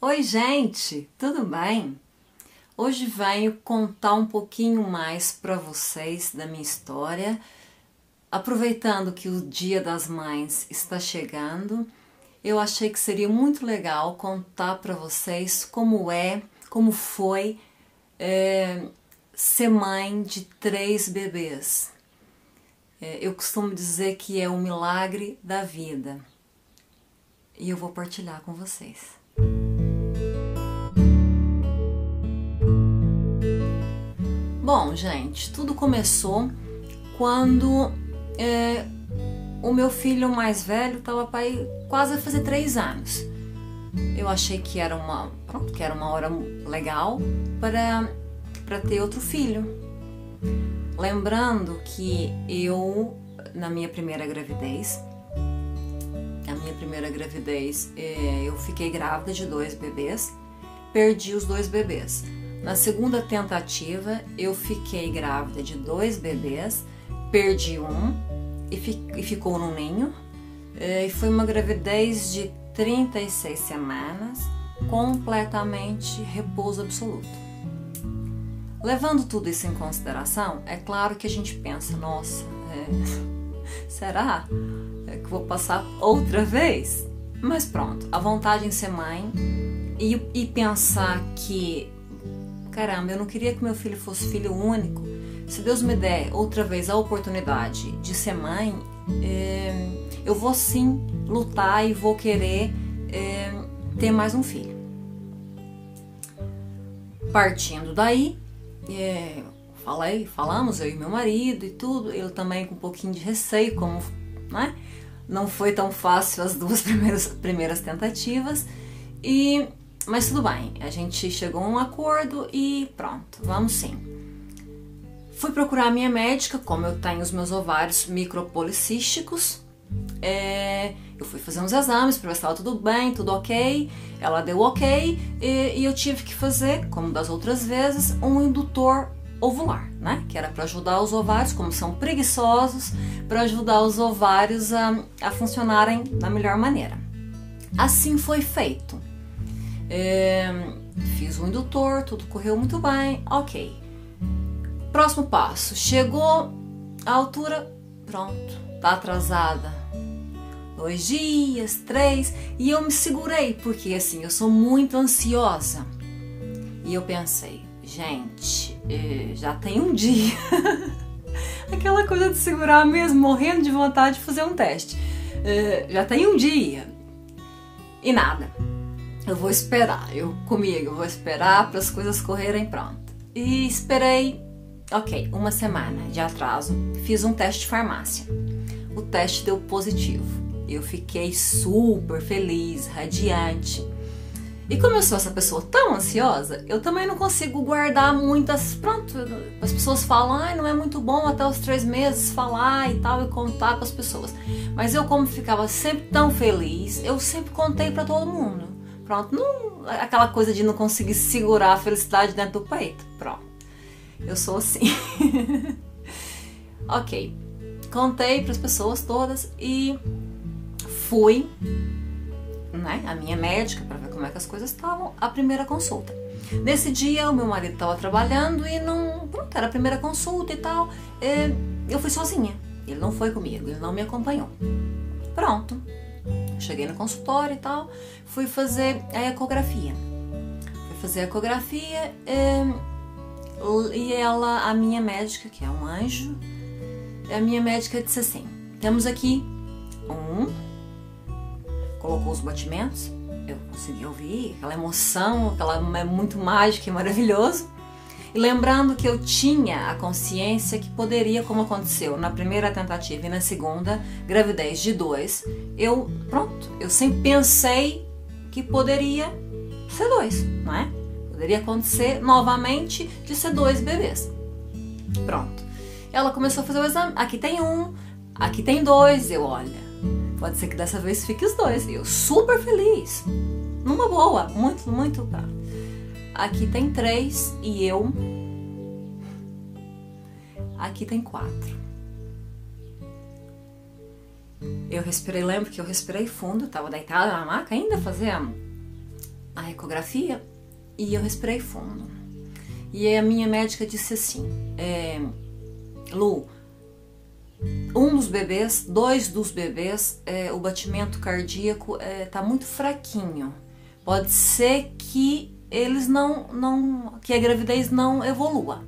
Oi, gente, tudo bem? Hoje venho contar um pouquinho mais para vocês da minha história, aproveitando que o Dia das Mães está chegando. Eu achei que seria muito legal contar para vocês como foi ser mãe de 3 bebês. Eu costumo dizer que é um milagre da vida e eu vou partilhar com vocês. Bom, gente, tudo começou quando o meu filho mais velho estava quase a fazer 3 anos. Eu achei que era uma hora legal para ter outro filho. Lembrando que na minha primeira gravidez, eu fiquei grávida de 2 bebês, perdi os 2 bebês. Na segunda tentativa, eu fiquei grávida de 2 bebês, perdi um e ficou no ninho. E foi uma gravidez de 36 semanas, completamente repouso absoluto. Levando tudo isso em consideração, é claro que a gente pensa, nossa, será que vou passar outra vez? Mas pronto, a vontade em ser mãe e pensar que caramba, eu não queria que meu filho fosse filho único. Se Deus me der outra vez a oportunidade de ser mãe, eu vou sim lutar e vou querer ter mais um filho. Partindo daí, falamos, eu e meu marido e tudo, ele também com um pouquinho de receio, como né? Não foi tão fácil as 2 primeiras tentativas, mas tudo bem, a gente chegou a um acordo e pronto, vamos sim. Fui procurar a minha médica, como eu tenho os meus ovários micropolicísticos, eu fui fazer uns exames para ver se estava tudo bem, tudo ok, ela deu ok e eu tive que fazer, como das outras vezes, um indutor ovular, né? Que era para ajudar os ovários, como são preguiçosos, para ajudar os ovários a funcionarem da melhor maneira. Assim foi feito. Fiz o indutor, tudo correu muito bem, ok. Próximo passo, chegou a altura, pronto, tá atrasada 2 dias, 3, e eu me segurei, porque assim, eu sou muito ansiosa. E eu pensei, gente, já tem um dia. Aquela coisa de segurar mesmo, morrendo de vontade de fazer um teste. Já tem um dia. E nada. Eu vou esperar, eu vou esperar para as coisas correrem pronto. E esperei, ok, 1 semana de atraso. Fiz um teste de farmácia. O teste deu positivo. Eu fiquei super feliz, radiante. E como eu sou essa pessoa tão ansiosa, eu também não consigo guardar muitas... Pronto, as pessoas falam, não é muito bom até os 3 meses falar e tal, e contar para as pessoas. Mas eu, como ficava sempre tão feliz, eu sempre contei para todo mundo. Pronto, não, aquela coisa de não conseguir segurar a felicidade dentro do peito. Pronto, eu sou assim. Ok, contei para as pessoas todas e fui, né, a minha médica para ver como é que as coisas estavam, a primeira consulta. Nesse dia o meu marido estava trabalhando e pronto, era a primeira consulta e tal. Eu fui sozinha, ele não foi comigo, ele não me acompanhou. Pronto. Cheguei no consultório e tal, fui fazer a ecografia. E a minha médica, que é um anjo, a minha médica disse assim, temos aqui colocou os batimentos, eu consegui ouvir aquela emoção, é muito mágico e maravilhoso. E lembrando que eu tinha a consciência que poderia, como aconteceu na primeira tentativa e na segunda, gravidez de 2, eu sempre pensei que poderia ser 2, não é? Poderia acontecer novamente de ser 2 bebês. Pronto. Ela começou a fazer o exame, aqui tem 1, aqui tem 2, olha, pode ser que dessa vez fique os 2. Eu super feliz, numa boa, muito, muito, tá. Aqui tem 3 e aqui tem 4. Eu respirei, lembro que eu respirei fundo, estava deitada na maca, ainda fazia a ecografia e eu respirei fundo. E aí a minha médica disse assim, Lu, dois dos bebês, o batimento cardíaco tá muito fraquinho. Pode ser que eles que a gravidez não evolua.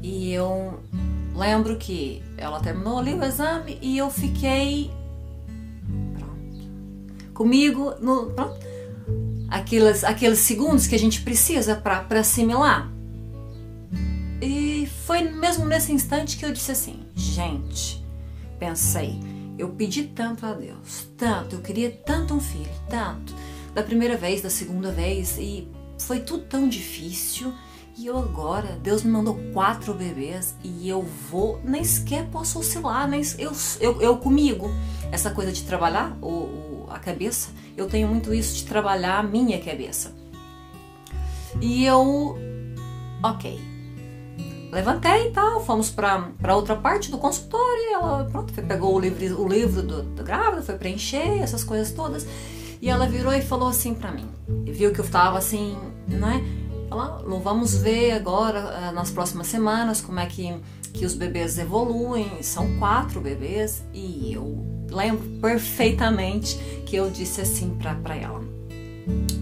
E eu lembro que ela terminou ali o exame e eu fiquei comigo aqueles segundos que a gente precisa para assimilar. E foi mesmo nesse instante que eu disse assim, gente, pensei, eu pedi tanto a Deus, tanto, eu queria tanto um filho, tanto, da primeira vez, da segunda vez, e foi tudo tão difícil. E eu agora, Deus me mandou 4 bebês e eu nem sequer posso oscilar, nem eu comigo. Essa coisa de trabalhar a cabeça, eu tenho muito isso de trabalhar a minha cabeça. E eu, ok, levantei e tal, fomos para outra parte do consultório e ela, pegou o livro do grávida, foi preencher essas coisas todas. E ela virou e falou assim pra mim, viu que eu tava assim, né? Vamos ver agora, nas próximas semanas, como é que os bebês evoluem. São 4 bebês e eu lembro perfeitamente que eu disse assim pra ela,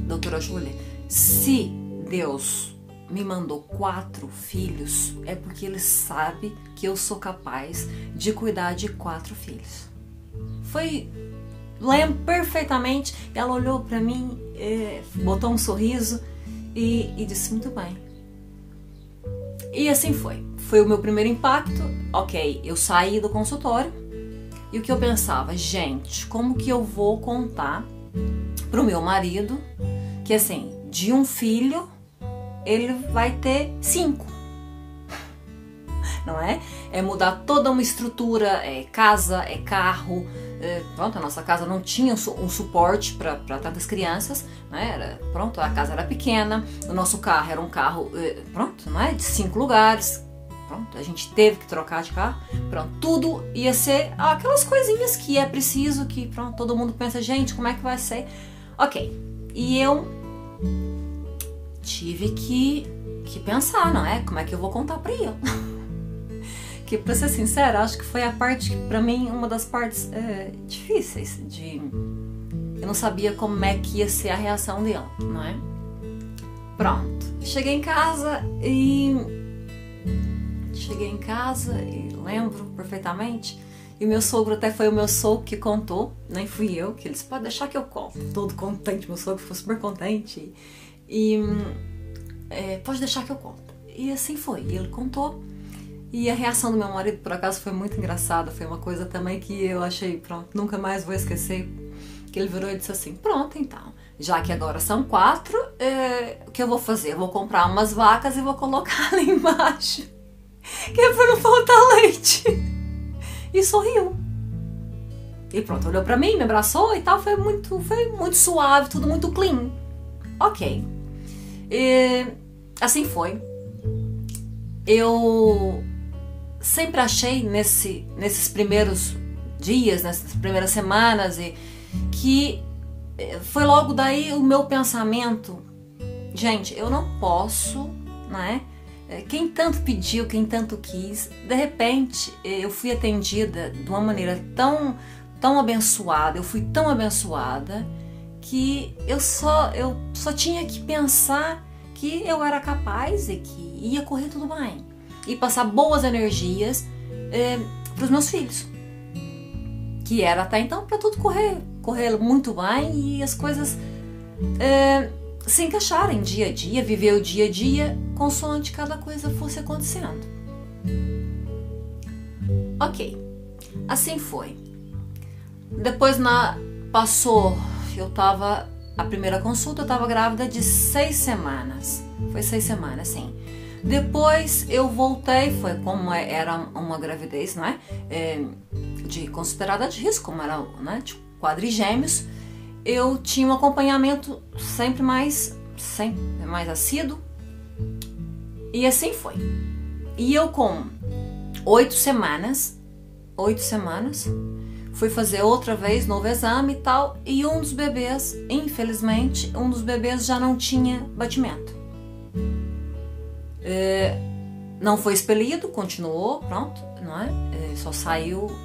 doutora Júlia, se Deus me mandou 4 filhos, é porque Ele sabe que eu sou capaz de cuidar de 4 filhos. Lembro perfeitamente. Ela olhou pra mim, botou um sorriso e disse, muito bem. E assim foi. Foi o meu primeiro impacto. Ok, eu saí do consultório e o que eu pensava, gente, como que eu vou contar pro meu marido que assim, de um filho ele vai ter 5, não é? É mudar toda uma estrutura, é casa, é carro. A nossa casa não tinha um suporte para tantas crianças, né? A casa era pequena, o nosso carro era um carro, não é? De 5 lugares. A gente teve que trocar de carro. Tudo ia ser aquelas coisinhas que é preciso, que todo mundo pensa, gente, como é que vai ser? Ok, e eu tive que pensar, não é? Como é que eu vou contar para ele? Que, pra ser sincera, acho que foi a parte, pra mim, uma das partes difíceis eu não sabia como é que ia ser a reação dele, não é? Cheguei em casa e lembro perfeitamente, e meu sogro, até foi o meu sogro que contou, nem fui eu, que ele disse, pode deixar que eu conto, todo contente, meu sogro ficou super contente, e pode deixar que eu conto. E assim foi, ele contou. E a reação do meu marido, por acaso, foi muito engraçada. Foi uma coisa também que eu achei, nunca mais vou esquecer. Que ele virou e disse assim, pronto, então, já que agora são 4, o que eu vou fazer? Eu vou comprar umas vacas e vou colocar lá embaixo, que é pra não faltar leite. E sorriu. E olhou pra mim, me abraçou e tal. Foi muito suave, tudo muito clean. Ok. E assim foi. Eu sempre achei nesses primeiros dias, nessas primeiras semanas, e que foi logo daí o meu pensamento, gente, eu não posso, né? Quem tanto pediu, quem tanto quis, de repente eu fui atendida de uma maneira tão abençoada, eu fui tão abençoada que eu só tinha que pensar que eu era capaz e que ia correr tudo bem. E passar boas energias para os meus filhos. Que era até então para tudo correr muito bem e as coisas se encaixarem dia a dia, viver o dia a dia consoante cada coisa fosse acontecendo. Ok, assim foi. Depois passou, a primeira consulta eu estava grávida de 6 semanas. Foi 6 semanas, sim. Depois eu voltei, foi como era uma gravidez, não é? Considerada de risco, como era, né, de quadrigêmeos, eu tinha um acompanhamento sempre mais assíduo, e assim foi. E eu com 8 semanas, fui fazer outra vez, novo exame e tal, e um dos bebês, infelizmente, um dos bebês já não tinha batimento. Não foi expelido, continuou, pronto, não é? Só saiu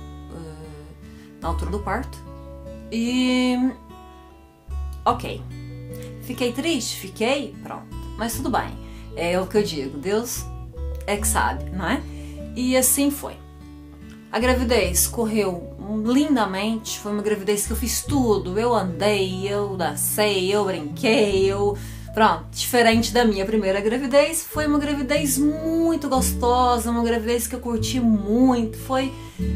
na altura do parto. E ok, fiquei triste, fiquei, pronto, mas tudo bem, é o que eu digo, Deus é que sabe, não é? E assim foi. A gravidez correu lindamente, foi uma gravidez que eu fiz tudo, eu andei, eu dancei, eu brinquei, pronto, diferente da minha primeira gravidez, foi uma gravidez muito gostosa, uma gravidez que eu curti muito, foi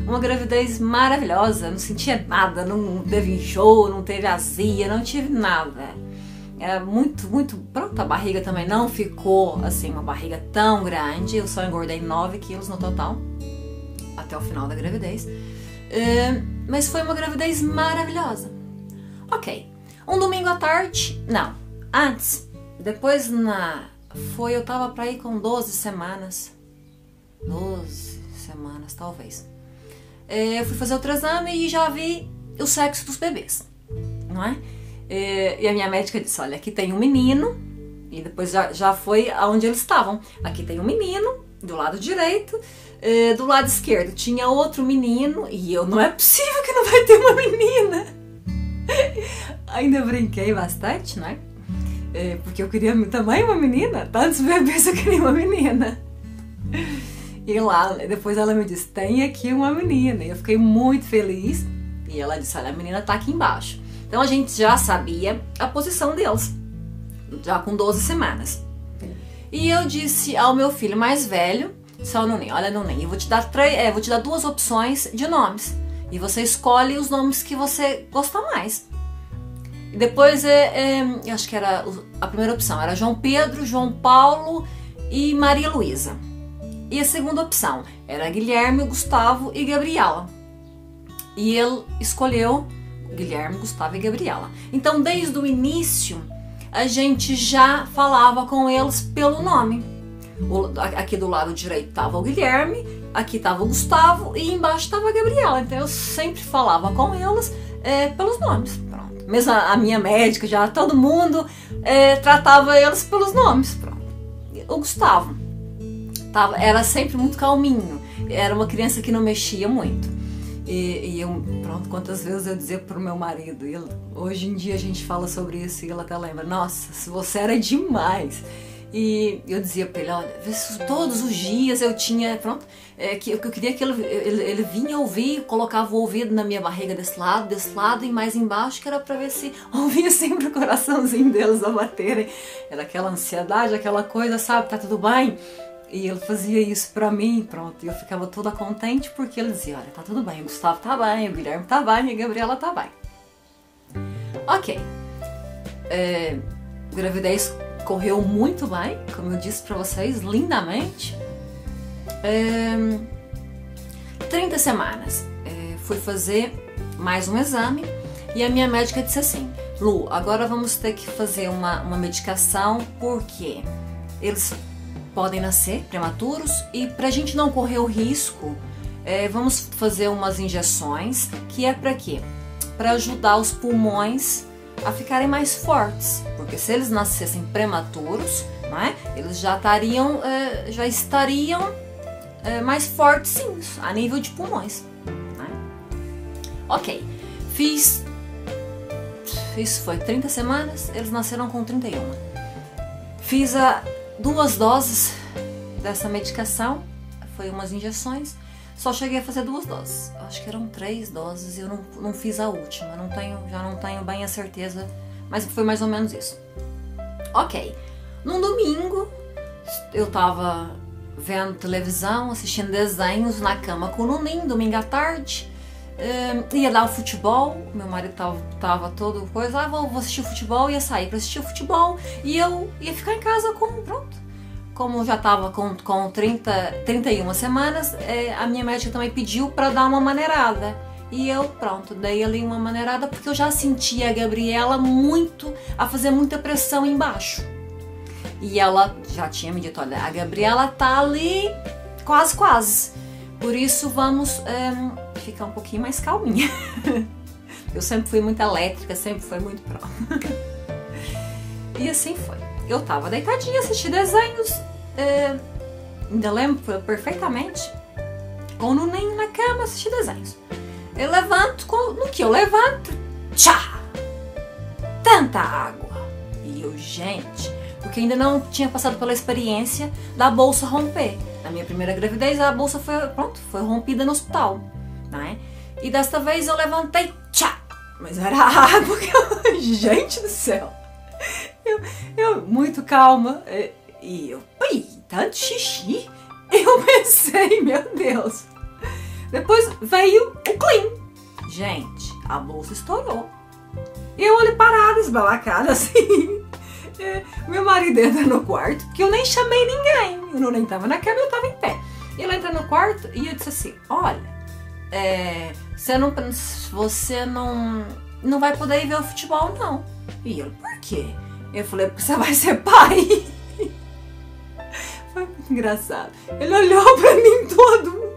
uma gravidez maravilhosa, não sentia nada, não teve enjoo, não teve azia, não tive nada. Era muito, pronto, a barriga também não ficou assim, uma barriga tão grande, eu só engordei 9 quilos no total, até o final da gravidez, mas foi uma gravidez maravilhosa. Ok, um domingo à tarde, não, antes, depois eu tava pra ir com 12 semanas talvez, eu fui fazer outro exame e já vi o sexo dos bebês, não é? E a minha médica disse, olha, aqui tem um menino, e depois já foi aonde eles estavam, aqui tem um menino do lado direito, do lado esquerdo tinha outro menino, e não é possível que não vai ter uma menina. Ainda brinquei bastante, né? Porque eu queria também uma menina, tantos bebês eu queria uma menina. E lá, depois ela me disse, tem aqui uma menina, e eu fiquei muito feliz, e ela disse, olha, a menina tá aqui embaixo. Então a gente já sabia a posição deles, já com 12 semanas. E eu disse ao meu filho mais velho, só Nuninho, olha Nuninho, eu vou te dar 2 opções de nomes. E você escolhe os nomes que você gosta mais. E depois, eu acho que era a primeira opção, era João Pedro, João Paulo e Maria Luísa. E a segunda opção era Guilherme, Gustavo e Gabriela. E ele escolheu Guilherme, Gustavo e Gabriela. Então, desde o início, a gente já falava com eles pelo nome. Aqui do lado direito estava o Guilherme, aqui estava o Gustavo e embaixo estava a Gabriela. Então, eu sempre falava com eles pelos nomes. Pronto. Mesmo a minha médica, já todo mundo tratava eles pelos nomes. Pronto. O Gustavo era sempre muito calminho. Era uma criança que não mexia muito. E eu, pronto, quantas vezes eu dizia pro meu marido, hoje em dia a gente fala sobre isso e ele até lembra, nossa, se você era demais. E eu dizia pra ele, olha, todos os dias eu tinha, pronto, que eu queria que ele vinha ouvir, colocava o ouvido na minha barriga desse lado e mais embaixo, que era pra ver se ouvia sempre o coraçãozinho deles a baterem. Era aquela ansiedade, aquela coisa, sabe, tá tudo bem? E ele fazia isso pra mim, pronto, e eu ficava toda contente porque ele dizia, olha, tá tudo bem, o Gustavo tá bem, o Guilherme tá bem e a Gabriela tá bem. Ok, gravidez correu muito bem, como eu disse pra vocês, lindamente. 30 semanas, fui fazer mais um exame e a minha médica disse assim, Lu, agora vamos ter que fazer uma medicação porque eles podem nascer prematuros e pra gente não correr o risco, vamos fazer umas injeções que é pra quê? Pra ajudar os pulmões a ficarem mais fortes, porque se eles nascessem prematuros, não é? Eles já estariam mais fortezinhos a nível de pulmões, não é? Ok, fiz foi 30 semanas, eles nasceram com 31. Fiz 2 doses dessa medicação, foi umas injeções, só cheguei a fazer 2 doses, acho que eram 3 doses, eu não fiz a última, já não tenho bem a certeza, mas foi mais ou menos isso. Ok, num domingo, eu tava vendo televisão, assistindo desenhos na cama com o Nuninho, domingo à tarde, ia dar o futebol, meu marido tava todo coisa, vou assistir o futebol, ia sair pra assistir o futebol e eu ia ficar em casa como já tava com 31 semanas, a minha médica também pediu pra dar uma maneirada e eu, pronto, dei ali uma maneirada porque eu já sentia a Gabriela a fazer muita pressão embaixo e ela já tinha me dito, olha, a Gabriela tá ali quase, por isso vamos ficar um pouquinho mais calminha. Eu sempre fui muito elétrica, sempre fui muito pró. E assim foi. Eu tava deitadinha, assistindo desenhos, ainda lembro perfeitamente, com o Nuninho na cama, assistindo desenhos. Eu levanto, no que eu levanto, tchá! Tanta água! E eu, gente, porque ainda não tinha passado pela experiência da bolsa romper. Na minha primeira gravidez, a bolsa foi rompida no hospital, né? E desta vez eu levantei, tchá! Mas era água que eu... Gente do céu! Eu muito calma, e eu, tanto xixi, eu pensei, meu Deus. Depois veio o clean. Gente, a bolsa estourou. E eu olhei parada, esbalacada, assim. Meu marido entra no quarto, porque eu nem chamei ninguém. Eu não nem tava na cama, eu tava em pé. E ele entra no quarto e eu disse assim, olha, você não vai poder ir ver o futebol, não. E ele, por quê? Eu falei, porque você vai ser pai. Foi muito engraçado. Ele olhou pra mim todo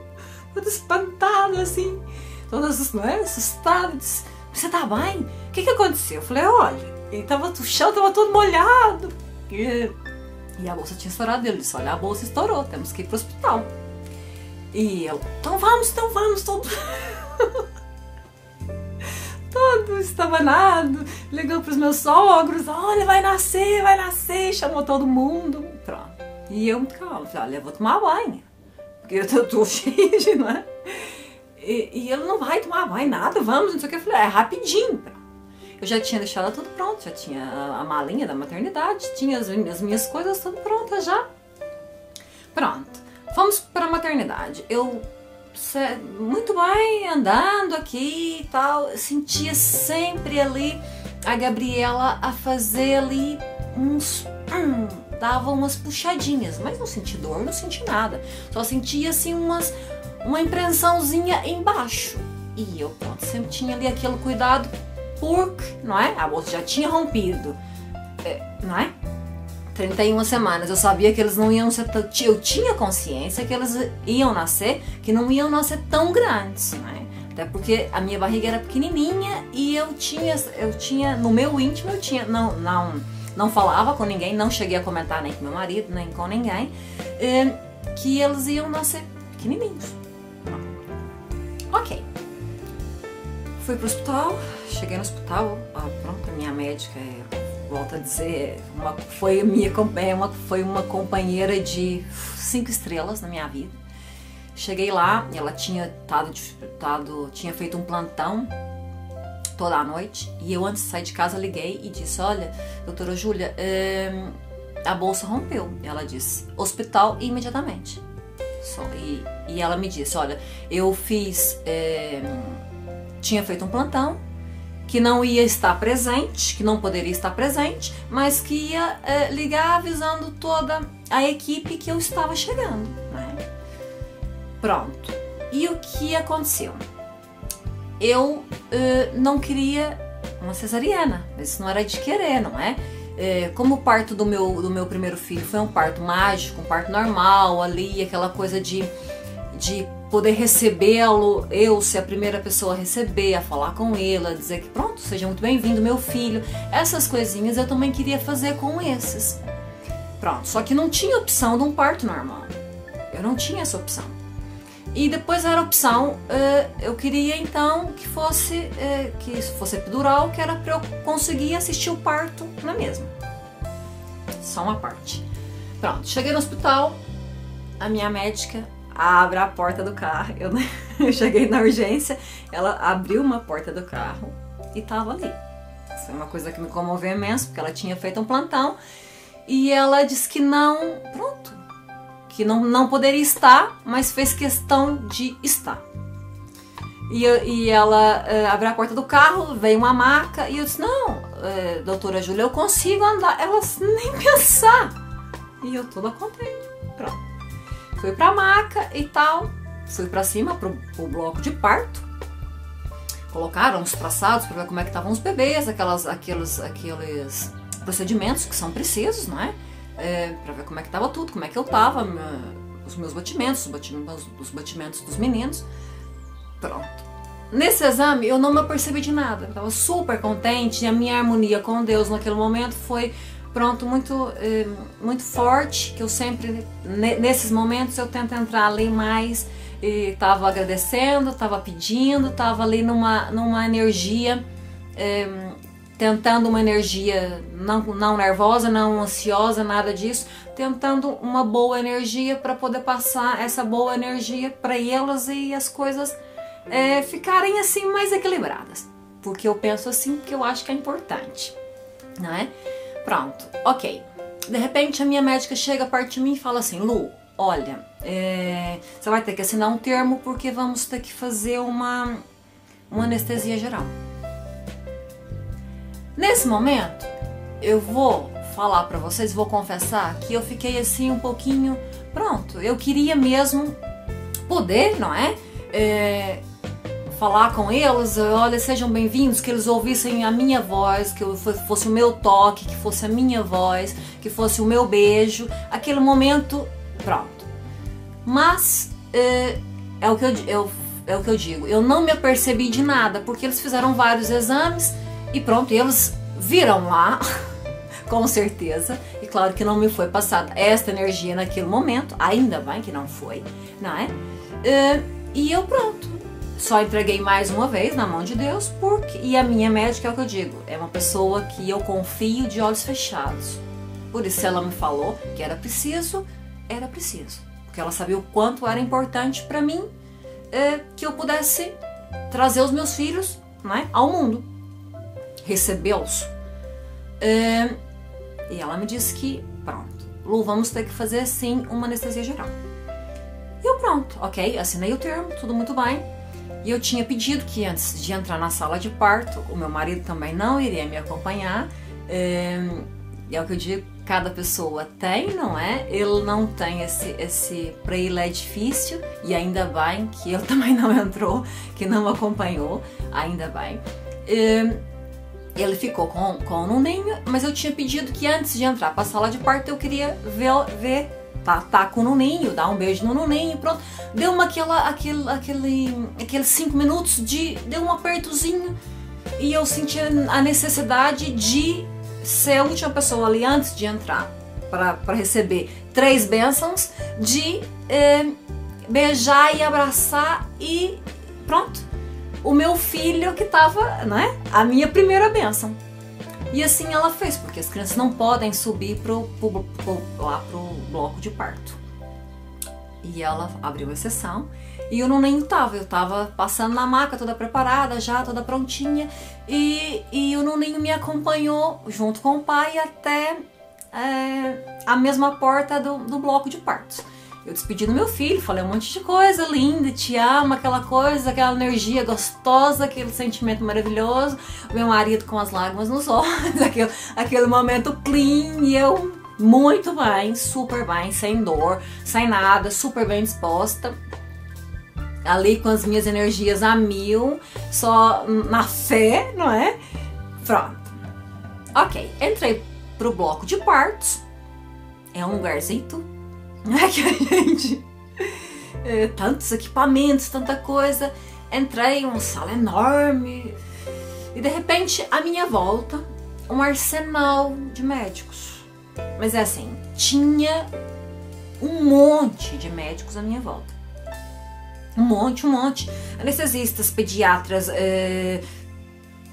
espantado, assim, todo assustado. Disse, você tá bem? O que aconteceu? Eu falei, olha, o chão tava todo molhado. E a bolsa tinha estourado. Ele disse, olha, a bolsa estourou, temos que ir pro hospital. E eu, então vamos, todo estabanado, ligou pros meus sogros, olha, vai nascer, chamou todo mundo, pronto. E eu muito calma, falei, olha, eu vou tomar banho, porque eu tô cheia de, não é? E ele não vai tomar banho, nada, vamos, não sei o que, eu falei, rapidinho, pronto. Eu já tinha deixado tudo pronto, já tinha a malinha da maternidade, tinha as minhas coisas tudo prontas já. Pronto, fomos para a maternidade, eu... muito bem, andando aqui e tal, eu sentia sempre ali a Gabriela a fazer ali dava umas puxadinhas, mas não senti dor, não senti nada, só sentia assim uma impressãozinha embaixo. E eu, pronto, sempre tinha ali aquele cuidado, porque, não é? A bolsa já tinha rompido, não é? 31 semanas, eu sabia que eles não iam ser, eu tinha consciência que eles iam nascer, que não iam nascer tão grandes, né? Até porque a minha barriga era pequenininha e eu tinha no meu íntimo, não falava com ninguém, não cheguei a comentar nem com meu marido, nem com ninguém, que eles iam nascer pequenininhos. Ok. Fui pro hospital, cheguei no hospital, pronto, a minha médica volto a dizer, foi uma companheira de 5 estrelas na minha vida. Cheguei lá, ela tinha feito um plantão toda a noite, e eu antes de sair de casa liguei e disse, olha, doutora Júlia, a bolsa rompeu. Ela disse, hospital imediatamente. E ela me disse, olha, eu tinha feito um plantão, que não ia estar presente, que não poderia estar presente, mas que ia ligar avisando toda a equipe que eu estava chegando, né? Pronto. E o que aconteceu? Eu não queria uma cesariana, mas isso não era de querer, não é? Como o parto do meu primeiro filho foi um parto mágico, um parto normal ali, aquela coisa de poder recebê-lo, eu ser a primeira pessoa a receber, a falar com ele, a dizer que pronto, seja muito bem-vindo meu filho, essas coisinhas eu também queria fazer com esses. Pronto, só que não tinha opção de um parto normal, eu não tinha essa opção. E depois era a opção, eu queria então que fosse epidural, que era para eu conseguir assistir o parto na mesma. Só uma parte. Pronto, cheguei no hospital, a minha médica abre a porta do carro, eu cheguei na urgência, ela abriu uma porta do carro e tava ali. Isso é uma coisa que me comoveu imenso, porque ela tinha feito um plantão e ela disse que não, pronto, que não poderia estar, mas fez questão de estar. E ela abriu a porta do carro, veio uma maca e eu disse, não, doutora Júlia, eu consigo andar. Ela nem pensar. E eu toda contente, pronto. Fui pra maca e tal, fui pra cima pro bloco de parto, colocaram os traçados para ver como é que estavam os bebês, aqueles procedimentos que são precisos, não é? Pra ver como é que tava tudo, como é que eu tava, os meus batimentos, os batimentos dos meninos. Pronto. Nesse exame eu não me apercebi de nada, eu tava super contente e a minha harmonia com Deus naquele momento foi, pronto, muito forte, que eu sempre, nesses momentos eu tento entrar ali mais, e tava agradecendo, tava pedindo, tava ali numa energia, tentando uma energia não nervosa, não ansiosa, nada disso, tentando uma boa energia para poder passar essa boa energia para elas e as coisas ficarem assim mais equilibradas, porque eu penso assim, que eu acho que é importante, não é? Pronto, ok. De repente a minha médica chega perto de mim e fala assim: Lu, olha, você vai ter que assinar um termo porque vamos ter que fazer uma anestesia geral. Nesse momento, eu vou falar pra vocês, vou confessar que eu fiquei assim um pouquinho, pronto, eu queria mesmo poder, não é? Falar com eles, olha, sejam bem-vindos, que eles ouvissem a minha voz, que fosse o meu toque, que fosse a minha voz, que fosse o meu beijo, aquele momento, pronto. Mas é o que eu digo, eu não me apercebi de nada, porque eles fizeram vários exames e pronto, eles viram lá, com certeza, e claro que não me foi passada esta energia naquele momento, ainda bem que não foi, não é? E eu pronto. Só entreguei mais uma vez na mão de Deus, e a minha médica, é o que eu digo, é uma pessoa que eu confio de olhos fechados. Por isso, se ela me falou que era preciso, porque ela sabia o quanto era importante para mim que eu pudesse trazer os meus filhos, né, ao mundo, recebê-los. E ela me disse que, pronto, Lu, vamos ter que fazer sim uma anestesia geral. E eu pronto, ok, assinei o termo, tudo muito bem. E eu tinha pedido que antes de entrar na sala de parto, o meu marido também não iria me acompanhar. É o que eu digo, cada pessoa tem, não é? Ele não tem para ele é difícil, e ainda bem que ele também não entrou, que não acompanhou, ainda bem. Ele ficou com o Nuninho, mas eu tinha pedido que antes de entrar para a sala de parto eu queria ver tá com o Nuninho, dar um beijo no Nuninho, pronto. Deu aqueles 5 minutos deu um apertozinho e eu senti a necessidade de ser a última pessoa ali antes de entrar para receber 3 bênçãos, de beijar e abraçar e pronto. O meu filho que tava, né, a minha primeira bênção. E assim ela fez, porque as crianças não podem subir lá pro bloco de parto. E ela abriu a sessão e eu nem tava, eu tava passando na maca, toda preparada já, toda prontinha. E o Nuninho me acompanhou junto com o pai até a mesma porta do bloco de partos. Eu despedi do meu filho, falei um monte de coisa linda, te amo, aquela coisa, aquela energia gostosa, aquele sentimento maravilhoso. O meu marido com as lágrimas nos olhos, aquele momento clean, e eu muito bem, super bem, sem dor, sem nada, super bem disposta. Ali com as minhas energias a 1000, só na fé, não é? Pronto. Ok, entrei pro bloco de partos. É um lugarzinho, é que a gente tantos equipamentos, tanta coisa. Entrei em uma sala enorme e de repente à minha volta um arsenal de médicos. Mas é assim, tinha um monte de médicos à minha volta, um monte, anestesistas, pediatras,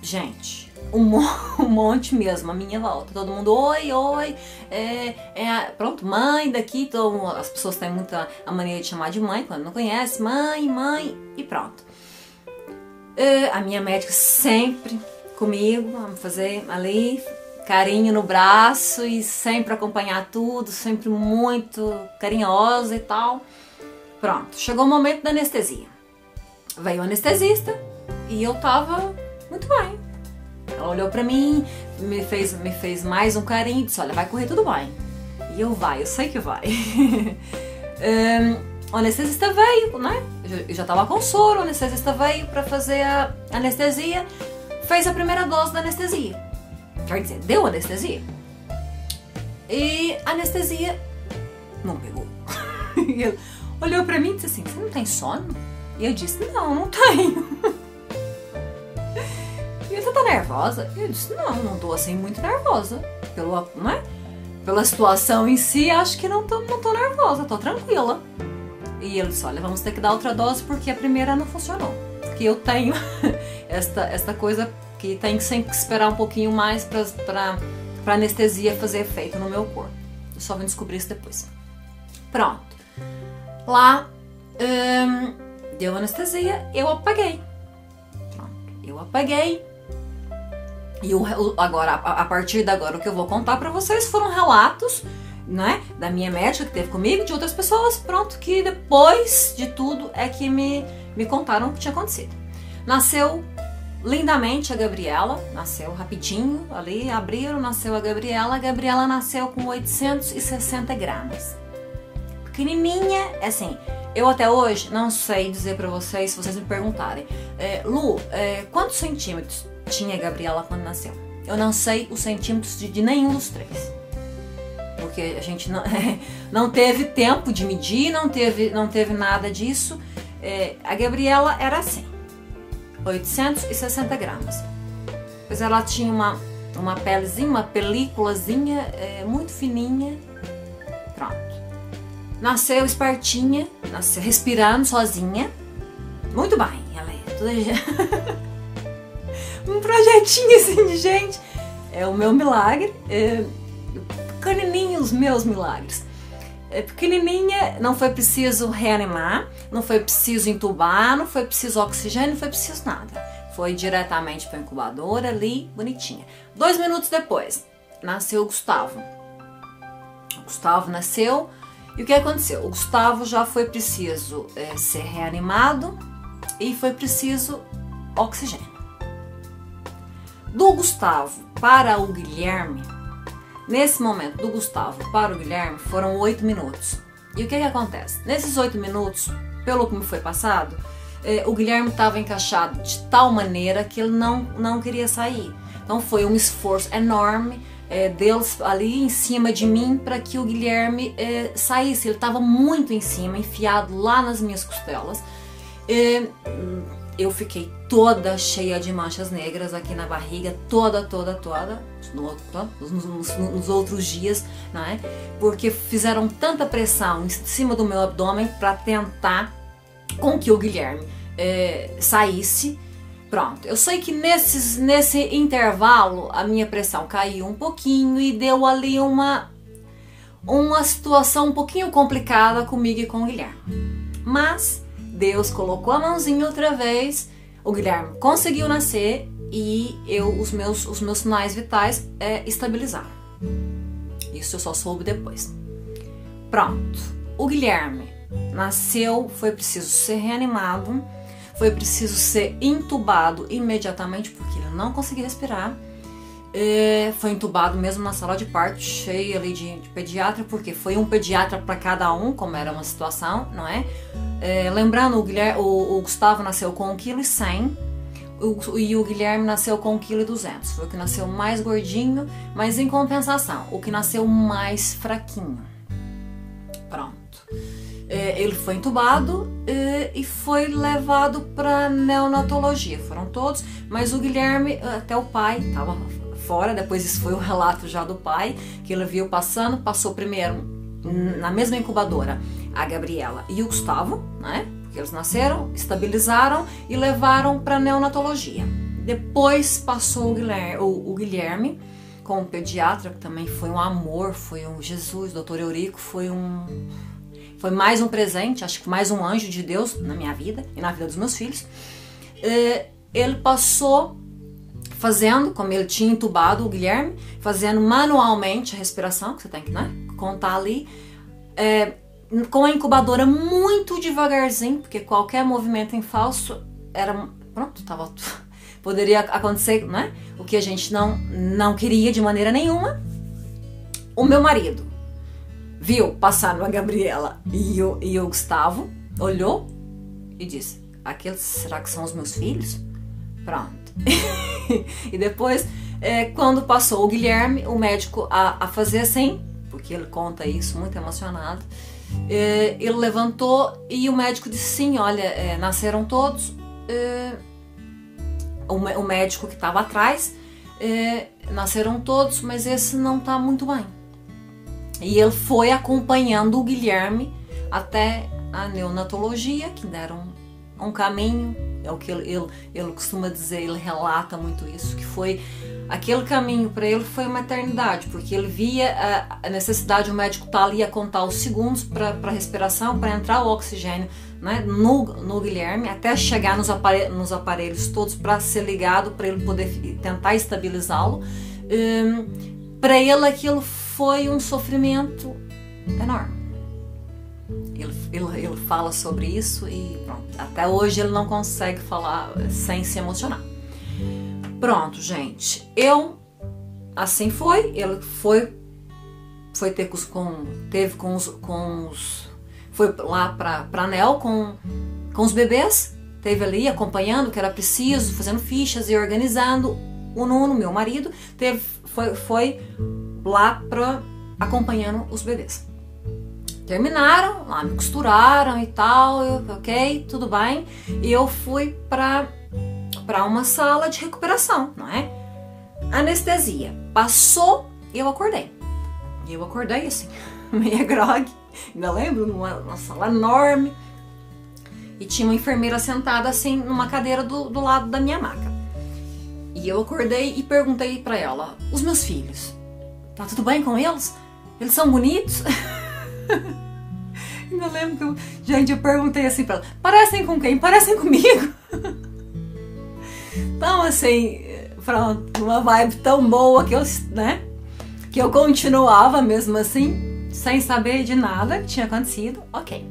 gente, um monte mesmo à minha volta, todo mundo, oi, pronto, mãe daqui, as pessoas têm muita a mania de chamar de mãe, quando não conhece, mãe, e pronto. A minha médica sempre comigo, vamos fazer ali, carinho no braço e sempre acompanhar tudo, sempre muito carinhosa e tal. Pronto, chegou o momento da anestesia. Veio o anestesista e eu tava muito bem. Ela olhou pra mim, me fez mais um carinho e disse, olha, vai correr tudo bem. E eu sei que vai. O anestesista veio, né? Eu já tava com soro, o anestesista veio pra fazer a anestesia, fez a primeira dose da anestesia. Quer dizer, deu anestesia. E a anestesia não pegou. E ele olhou pra mim e disse assim, você não tem sono? E eu disse, não, não tenho. E você tá nervosa? E eu disse, não tô assim muito nervosa. Né? Pela situação em si, acho que não tô nervosa, tô tranquila. E ele disse, olha, vamos ter que dar outra dose porque a primeira não funcionou. Porque eu tenho esta coisa que tem que sempre esperar um pouquinho mais pra anestesia fazer efeito no meu corpo. Eu só vou descobrir isso depois. Pronto. Lá, deu anestesia, eu apaguei. Pronto. Eu apaguei. E agora, a partir de agora, o que eu vou contar pra vocês foram relatos, né, da minha médica que teve comigo, de outras pessoas, pronto, que depois de tudo é que me contaram o que tinha acontecido. Nasceu lindamente a Gabriela, nasceu rapidinho, ali abriram, nasceu a Gabriela nasceu com 860 gramas. Pequenininha, assim, eu até hoje não sei dizer pra vocês, se vocês me perguntarem, Lu, quantos centímetros tinha a Gabriela quando nasceu? Eu não sei os centímetros de nenhum dos três. Porque a gente não teve tempo de medir, não teve nada disso. A Gabriela era assim, 860 gramas. Pois ela tinha uma pelezinha, uma películazinha muito fininha. Pronto. Nasceu espertinha, nasceu respirando sozinha. Muito bem, ela é toda... um projetinho assim de gente. É o meu milagre. Pequenininho os meus milagres. Pequenininha, não foi preciso reanimar, não foi preciso entubar, não foi preciso oxigênio, não foi preciso nada. Foi diretamente para a incubadora ali, bonitinha. 2 minutos depois, nasceu o Gustavo. O Gustavo nasceu e o que aconteceu? O Gustavo já foi preciso ser reanimado e foi preciso oxigênio. Do Gustavo para o Guilherme, nesse momento, do Gustavo para o Guilherme, foram 8 minutos. E o que acontece? Nesses 8 minutos, pelo que me foi passado, o Guilherme estava encaixado de tal maneira que ele não queria sair. Então foi um esforço enorme deles ali em cima de mim para que o Guilherme saísse. Ele estava muito em cima, enfiado lá nas minhas costelas. Eu fiquei toda cheia de manchas negras aqui na barriga, toda, nos outros dias, né? Porque fizeram tanta pressão em cima do meu abdômen para tentar com que o Guilherme saísse. Pronto, eu sei que nesse intervalo a minha pressão caiu um pouquinho e deu ali uma situação um pouquinho complicada comigo e com o Guilherme. Mas Deus colocou a mãozinha outra vez, o Guilherme conseguiu nascer e os meus sinais vitais estabilizaram. Isso eu só soube depois. Pronto, o Guilherme nasceu, foi preciso ser reanimado, foi preciso ser entubado imediatamente porque ele não conseguia respirar. Foi entubado mesmo na sala de parto, cheia ali de pediatra, porque foi um pediatra para cada um, como era uma situação, não é? Lembrando, o Gustavo nasceu com 1,1 kg e o Guilherme nasceu com 1,2 kg. Foi o que nasceu mais gordinho, mas em compensação, o que nasceu mais fraquinho. Pronto. Ele foi entubado e foi levado para neonatologia. Foram todos, mas o Guilherme, até o pai, estava fora. Depois isso foi o relato já do pai, que ele viu passou primeiro na mesma incubadora a Gabriela e o Gustavo, né? Porque eles nasceram, estabilizaram e levaram para neonatologia. Depois passou o Guilherme com o pediatra, que também foi um amor, foi um Jesus, doutor Eurico, foi mais um presente, acho que mais um anjo de Deus na minha vida e na vida dos meus filhos. Ele passou fazendo, como ele tinha entubado o Guilherme, fazendo manualmente a respiração, que você tem que, né, contar ali, com a incubadora muito devagarzinho, porque qualquer movimento em falso poderia acontecer, né? O que a gente não queria de maneira nenhuma. O meu marido viu passar a Gabriela e o Gustavo, olhou e disse: aqueles será que são os meus filhos? Pronto. E depois, quando passou o Guilherme, o médico a fazer assim, porque ele conta isso muito emocionado, Ele levantou e o médico disse sim, olha, nasceram todos. O médico que estava atrás, nasceram todos, mas esse não está muito bem. E ele foi acompanhando o Guilherme até a neonatologia, que deram um caminho, é o que ele costuma dizer, ele relata muito isso, que foi aquele caminho para ele foi uma eternidade, porque ele via a necessidade, o médico tá ali a contar os segundos para respiração, para entrar o oxigênio, né, no Guilherme, até chegar nos aparelhos todos para ser ligado, para ele poder tentar estabilizá-lo. Para ele aquilo foi um sofrimento enorme. Ele fala sobre isso e pronto, até hoje ele não consegue falar sem se emocionar. Pronto, gente, assim foi, ele foi ter foi lá pra Nel com os bebês, teve ali acompanhando o que era preciso, fazendo fichas e organizando. O Nuno, meu marido, foi lá acompanhando os bebês. Terminaram, lá me costuraram e tal, ok, tudo bem. E eu fui pra uma sala de recuperação, não é? Anestesia. Passou e eu acordei. E eu acordei assim, meia grog. Ainda lembro, numa sala enorme. E tinha uma enfermeira sentada assim, numa cadeira do lado da minha maca. E eu acordei e perguntei pra ela, os meus filhos, tá tudo bem com eles? Eles são bonitos? Ainda lembro que eu perguntei assim pra ela, parecem com quem? Parecem comigo? Então assim, pronto, uma vibe tão boa que eu continuava mesmo assim, sem saber de nada que tinha acontecido, ok.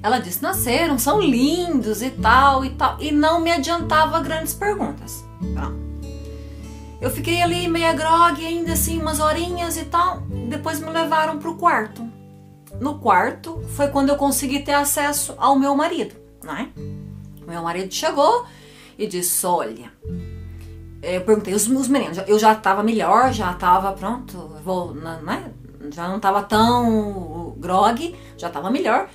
Ela disse, nasceram, são lindos e tal, e não me adiantava grandes perguntas. Pronto. Eu fiquei ali meia grog ainda assim, umas horinhas e tal, depois me levaram pro quarto. No quarto foi quando eu consegui ter acesso ao meu marido, né? Meu marido chegou e disse, olha, eu perguntei os meninos, eu já tava melhor, já tava pronto, né? Já não tava tão grog, já tava melhor.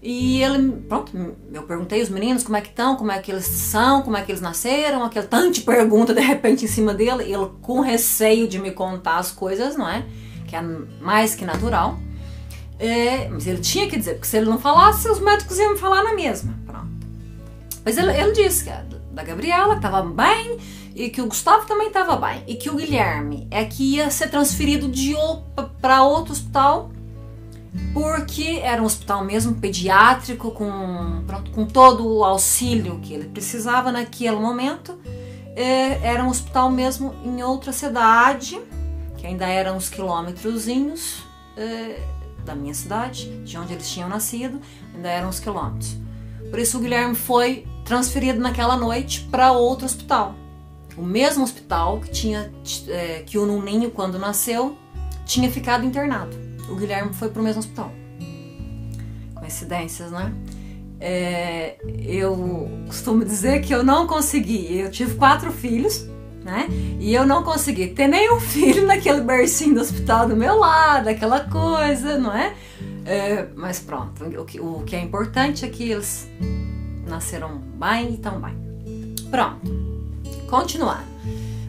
E ele, pronto, eu perguntei os meninos como é que estão, como é que eles são, como é que eles nasceram, aquele tanto de pergunta de repente em cima dele, ele com receio de me contar as coisas, não é? Que é mais que natural. Mas ele tinha que dizer, porque se ele não falasse, os médicos iam me falar na mesma. Pronto. Mas ele disse que a da Gabriela estava bem e que o Gustavo também estava bem. E que o Guilherme que ia ser transferido para outro hospital, porque era um hospital mesmo pediátrico, com todo o auxílio que ele precisava naquele momento. Era um hospital mesmo em outra cidade, que ainda era uns quilômetrozinhos da minha cidade, de onde eles tinham nascido, ainda eram uns quilômetros. Por isso o Guilherme foi transferido naquela noite para outro hospital. O mesmo hospital que o Nuninho, quando nasceu, tinha ficado internado. O Guilherme foi para o mesmo hospital. Coincidências, né? Eu costumo dizer que eu não consegui. Eu tive 4 filhos, né? E eu não consegui ter nenhum filho naquele bercinho do hospital do meu lado, aquela coisa, não é? Mas pronto, o que é importante é que eles nasceram bem e estão bem. Pronto, continuando.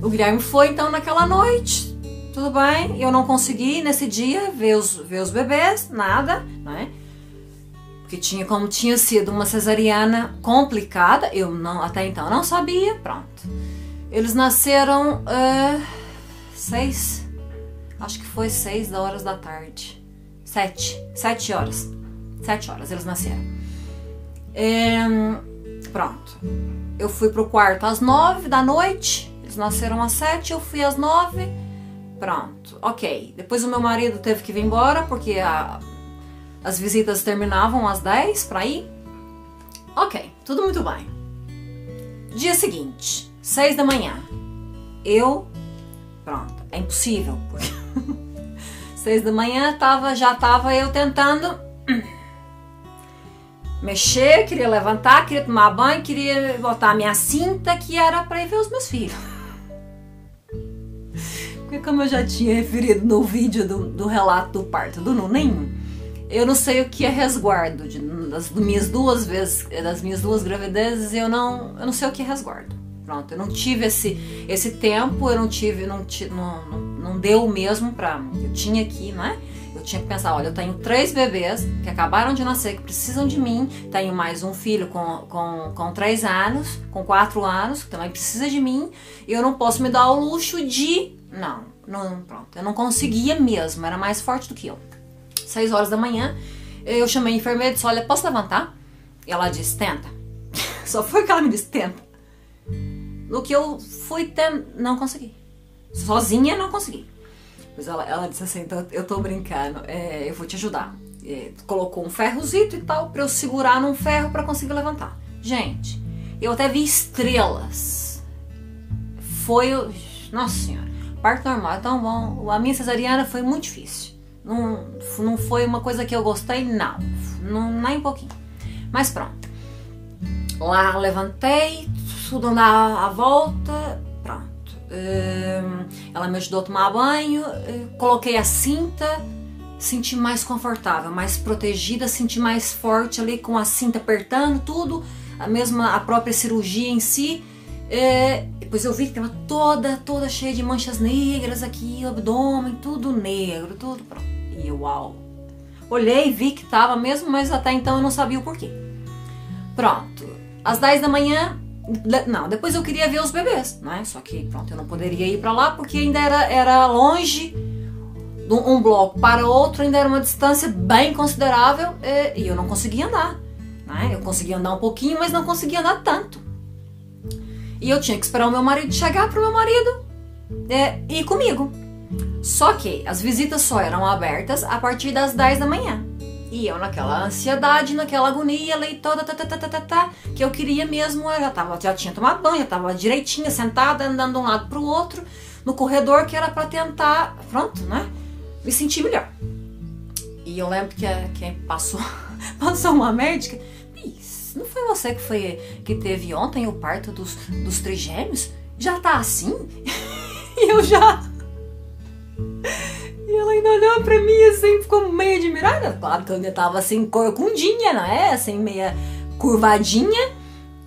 O Guilherme foi então naquela noite, tudo bem, eu não consegui nesse dia ver os bebês, nada, né? Porque como tinha sido uma cesariana complicada, eu até então não sabia, pronto. Eles nasceram acho que foi 6 horas da tarde. 7 horas. 7 horas eles nasceram. Pronto. Eu fui pro quarto às 9 da noite. Eles nasceram às 7, eu fui às 9. Pronto, ok. Depois o meu marido teve que vir embora, porque as visitas terminavam às 10 pra ir. Ok, tudo muito bem. Dia seguinte, 6 da manhã. Pronto, é impossível, porque 6 da manhã já tava eu tentando mexer, queria levantar, queria tomar banho, queria botar a minha cinta, que era para ir ver os meus filhos. Porque como eu já tinha referido no vídeo do relato do parto do Nuninho, eu não sei o que é resguardo. Das minhas duas gravidezes, eu não sei o que é resguardo. Pronto, eu não tive esse tempo, eu não deu mesmo pra... Eu tinha aqui, né? Eu tinha que pensar, olha, eu tenho 3 bebês que acabaram de nascer, que precisam de mim. Tenho mais um filho com 3 anos, com 4 anos, que também precisa de mim. E eu não posso me dar o luxo de... Não, pronto. Eu não conseguia mesmo, era mais forte do que eu. 6 horas da manhã, eu chamei a enfermeira e disse, olha, posso levantar? E ela disse, tenta. Só foi que ela me disse, tenta. No que eu fui, não consegui. Sozinha, não consegui. Mas ela disse assim, então eu tô brincando, eu vou te ajudar. Colocou um ferrozito e tal, pra eu segurar num ferro pra conseguir levantar. Gente, eu até vi estrelas. Nossa senhora, parto normal, tão bom. A minha cesariana foi muito difícil. Não foi uma coisa que eu gostei, não, nem um pouquinho. Mas pronto. Lá levantei, tudo andar à volta, pronto. Ela me ajudou a tomar banho, coloquei a cinta, senti mais confortável, mais protegida, senti mais forte ali com a cinta apertando tudo, a própria cirurgia em si. Depois eu vi que estava toda cheia de manchas negras aqui, o abdômen, tudo negro, tudo pronto. E eu, uau! Olhei, vi que estava mesmo, mas até então eu não sabia o porquê. Pronto, às 10 da manhã... Não, depois eu queria ver os bebês, né? Só que, pronto, eu não poderia ir pra lá porque ainda era longe, de um bloco para outro, ainda era uma distância bem considerável e eu não conseguia andar, né? Eu conseguia andar um pouquinho, mas não conseguia andar tanto. E eu tinha que esperar o meu marido chegar para o meu marido ir comigo. Só que as visitas só eram abertas a partir das 10 da manhã. E eu naquela ansiedade, naquela agonia ali toda, que eu queria mesmo, já tinha tomado banho, já tava direitinha, sentada, andando de um lado pro outro, no corredor, que era pra tentar, pronto, né, me sentir melhor. E eu lembro que passou uma médica, não foi você que teve ontem o parto dos trigêmeos? Já tá assim? E eu já... E ela ainda olhou pra mim assim, ficou meio admirada. Claro que eu ainda tava assim, corcundinha, né? Assim, meia curvadinha,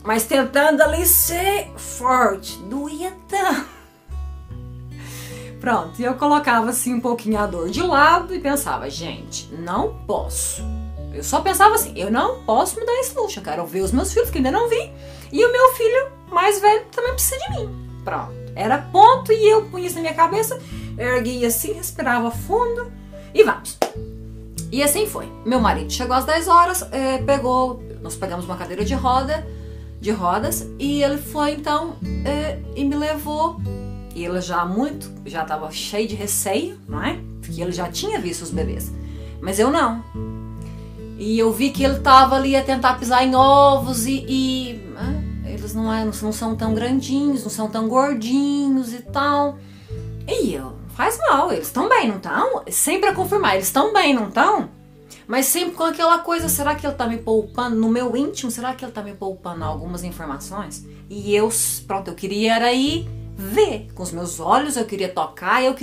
mas tentando ali ser forte. Doía tanto. Pronto, e eu colocava assim um pouquinho a dor de lado e pensava, gente, não posso. Eu só pensava assim, eu não posso me dar esse luxo. Eu quero ver os meus filhos, que ainda não vi. E o meu filho mais velho também precisa de mim. Pronto, era ponto e eu punha isso na minha cabeça. Ergui assim, respirava fundo e vamos. E assim foi. Meu marido chegou às 10 horas, nós pegamos uma cadeira de rodas e ele foi então e me levou. E ele já estava cheio de receio, não é? Porque ele já tinha visto os bebês. Mas eu não. E eu vi que ele estava ali a tentar pisar em ovos eles não são tão grandinhos, não são tão gordinhos e tal. E eu, faz mal, eles estão bem, não estão? Sempre a confirmar, eles estão bem, não estão? Mas sempre com aquela coisa, será que ele tá me poupando, no meu íntimo, será que ele tá me poupando algumas informações? E eu queria era ir ver com os meus olhos, eu queria tocar, eu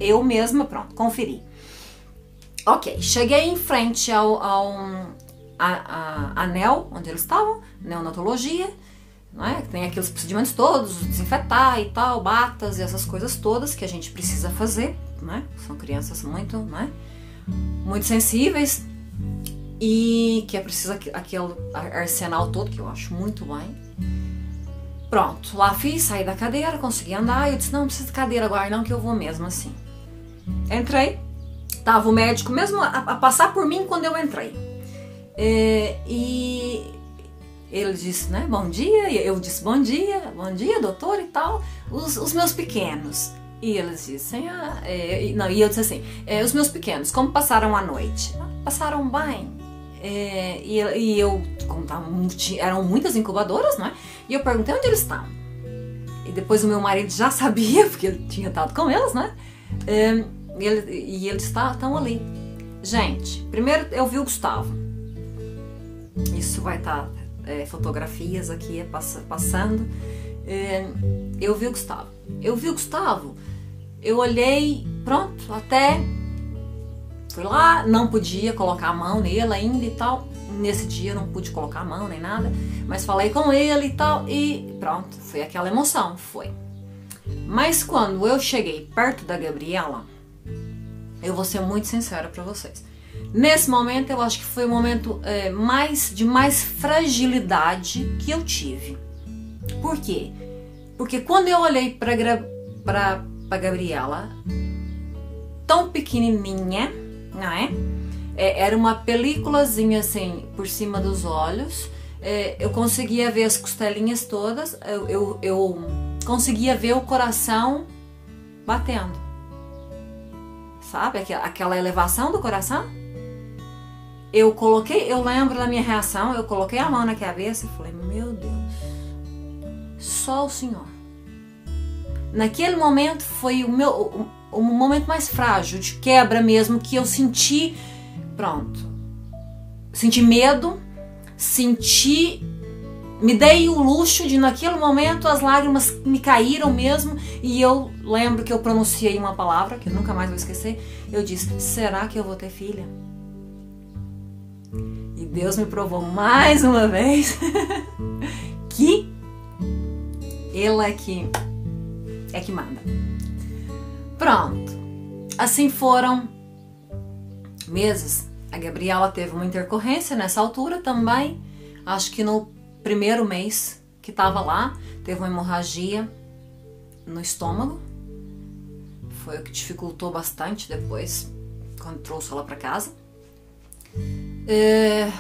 eu mesma, conferi. Ok, cheguei em frente ao anel, onde eles estavam, neonatologia, né? Tem aqueles procedimentos todos, desinfetar e tal, batas e essas coisas todas que a gente precisa fazer, né? São crianças muito, né? Muito sensíveis e que é preciso aquele arsenal todo, que eu acho muito bem. Pronto, lá saí da cadeira, consegui andar, eu disse, não precisa de cadeira agora não, que eu vou mesmo assim. Entrei, tava o médico mesmo a passar por mim quando eu entrei. E ele disse, né, bom dia, e eu disse, bom dia, doutor e tal, os meus pequenos. E eles dizem, e eu disse assim, os meus pequenos, como passaram a noite? Passaram bem. E eu, como eram muitas incubadoras, né, e eu perguntei onde eles estão. E depois o meu marido já sabia, porque ele tinha estado com elas, né, e eles estão ali. Gente, primeiro eu vi o Gustavo. Isso vai estar... fotografias aqui passando. Eu vi o Gustavo. Eu olhei, pronto, até Fui lá, não podia colocar a mão nele ainda e tal. Nesse dia eu não pude colocar a mão nem nada, mas falei com ele e tal, e pronto, foi aquela emoção, foi. Mas quando eu cheguei perto da Gabriela, eu vou ser muito sincera pra vocês. Nesse momento eu acho que foi o momento de mais fragilidade que eu tive. Por quê? Porque quando eu olhei pra Gabriela, tão pequenininha, não é? Era uma películazinha assim por cima dos olhos. Eu conseguia ver as costelinhas todas. Eu conseguia ver o coração batendo. Sabe? Aquela elevação do coração. Eu lembro da minha reação. Eu coloquei a mão na cabeça e falei: meu Deus, só o Senhor. Naquele momento foi o momento mais frágil, de quebra mesmo, que eu senti. Pronto. Senti medo, me dei o luxo de, naquele momento, as lágrimas me caíram mesmo, e eu lembro que eu pronunciei uma palavra, que eu nunca mais vou esquecer. Eu disse: será que eu vou ter filha? E Deus me provou mais uma vez que Ele é que manda. Pronto. Assim foram meses. A Gabriela teve uma intercorrência nessa altura também. Acho que no primeiro mês que estava lá, teve uma hemorragia no estômago. Foi o que dificultou bastante depois, quando trouxe ela para casa.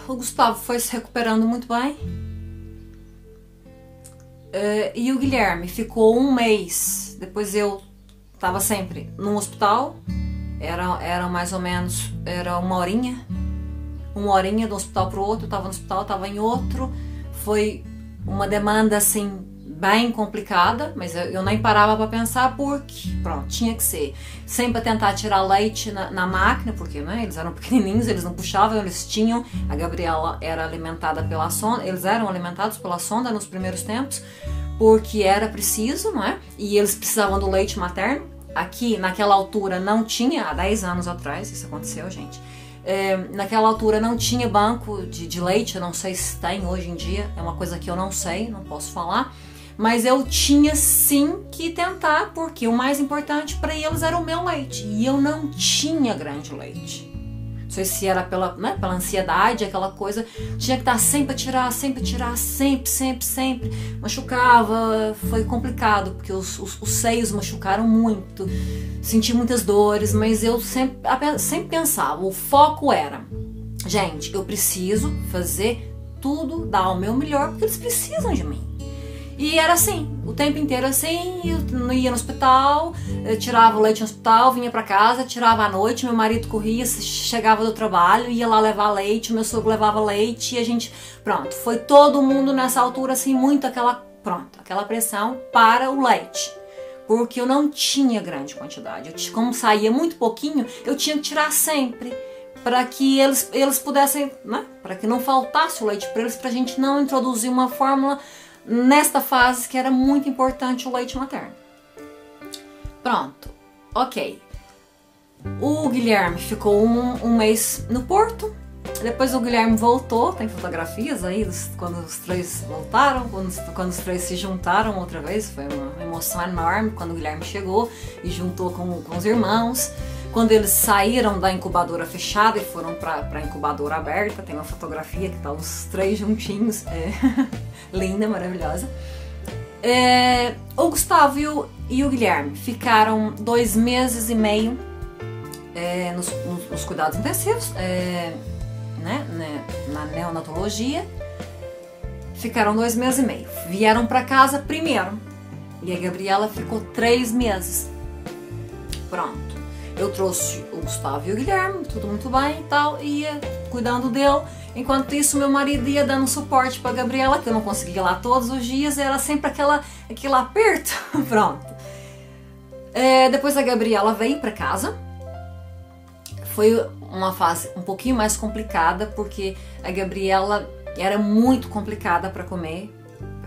O Gustavo foi se recuperando muito bem. E o Guilherme ficou um mês. Depois eu estava sempre no hospital. Era mais ou menos, era uma horinha de um hospital para o outro. Eu estava no hospital, estava em outro. Foi uma demanda assim bem complicada, mas eu nem parava para pensar, porque pronto, tinha que ser. Sempre a tentar tirar leite na máquina, porque né, eles eram pequenininhos, eles não puxavam, eles tinham. A Gabriela era alimentada pela sonda, eles eram alimentados pela sonda nos primeiros tempos, porque era preciso, não é? E eles precisavam do leite materno. Aqui, naquela altura, não tinha, há 10 anos atrás, isso aconteceu, gente. Naquela altura não tinha banco de leite, eu não sei se tem hoje em dia, é uma coisa que eu não sei, não posso falar. Mas eu tinha sim que tentar, porque o mais importante para eles era o meu leite. E eu não tinha grande leite. Não sei se era pela ansiedade, aquela coisa. Tinha que estar sempre a tirar, sempre. Machucava, foi complicado, porque os seios machucaram muito. Senti muitas dores, mas eu sempre pensava, o foco era: gente, eu preciso fazer tudo, dar o meu melhor, porque eles precisam de mim. E era assim, o tempo inteiro assim. Eu ia no hospital, tirava o leite no hospital, vinha pra casa, tirava à noite, meu marido corria, chegava do trabalho, ia lá levar leite, meu sogro levava leite, e a gente, pronto, foi todo mundo nessa altura assim, muito aquela pressão para o leite, porque eu não tinha grande quantidade. Como saía muito pouquinho, eu tinha que tirar sempre, para que eles pudessem, né, para que não faltasse o leite para eles, pra gente não introduzir uma fórmula nesta fase que era muito importante, o leite materno. Pronto, ok. O Guilherme ficou um mês no Porto. Depois o Guilherme voltou. Tem fotografias aí quando os três voltaram, quando os três se juntaram outra vez. Foi uma emoção enorme quando o Guilherme chegou e juntou com os irmãos. Quando eles saíram da incubadora fechada e foram para a incubadora aberta, tem uma fotografia que tá os três juntinhos, linda, maravilhosa. O Gustavo e o Guilherme ficaram 2 meses e meio nos cuidados intensivos, na neonatologia. Ficaram 2 meses e meio. Vieram para casa primeiro e a Gabriela ficou 3 meses. Pronto. Eu trouxe o Gustavo e o Guilherme, tudo muito bem e tal, ia cuidando dele. Enquanto isso, meu marido ia dando suporte para a Gabriela, que eu não conseguia ir lá todos os dias, era sempre aquele aperto. Pronto. Depois a Gabriela veio para casa. Foi uma fase um pouquinho mais complicada, porque a Gabriela era muito complicada para comer.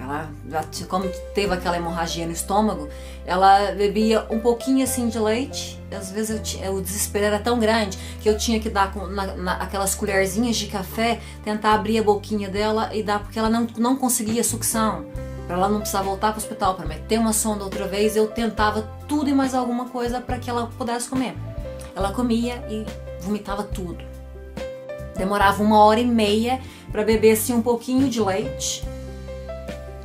Ela já tinha, como teve aquela hemorragia no estômago, ela bebia um pouquinho assim de leite. Às vezes o desespero era tão grande que eu tinha que dar aquelas colherzinhas de café, tentar abrir a boquinha dela e dar, porque ela não conseguia sucção. Para ela não precisar voltar para o hospital para meter uma sonda outra vez, eu tentava tudo e mais alguma coisa para que ela pudesse comer. Ela comia e vomitava tudo. Demorava 1h30 para beber assim um pouquinho de leite